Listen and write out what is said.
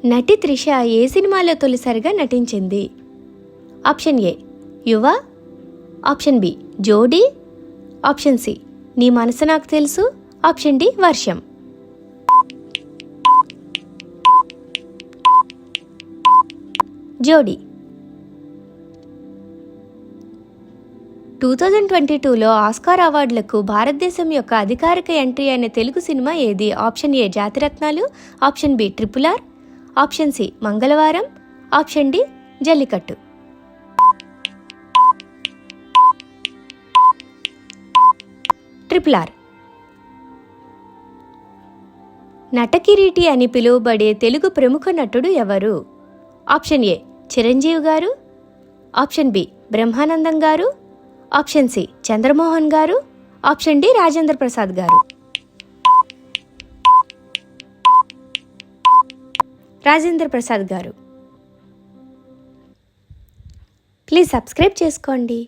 నటి త్రిష ఏ సినిమాలో తొలిసారిగా నటించింది? ఆప్షన్ ఏ యువ, ఆప్షన్ బి జోడీ, ఆప్షన్ సి నీ మనసు నాకు తెలుసు, ఆప్షన్ డి వర్షం. జోడీ. 2022లో ఆస్కార్ అవార్డులకు భారతదేశం యొక్క అధికారిక ఎంట్రీ అయిన తెలుగు సినిమా ఏది? Option A Jathi Ratnalu, option B RRR, option C Mangalavaram, option D Jallikattu. RRR. నటకిరీటి అని పిలువబడే తెలుగు ప్రముఖ నటుడు ఎవరు? ఆప్షన్ ఏ చిరంజీవి గారు, ఆప్షన్ బి బ్రహ్మానందం గారు, ఆప్షన్ సి చంద్రమోహన్ గారు, ఆప్షన్ డి రాజేంద్ర ప్రసాద్ గారు. రాజేంద్ర ప్రసాద్ గారు. ప్లీజ్ సబ్స్క్రైబ్ చేసుకోండి.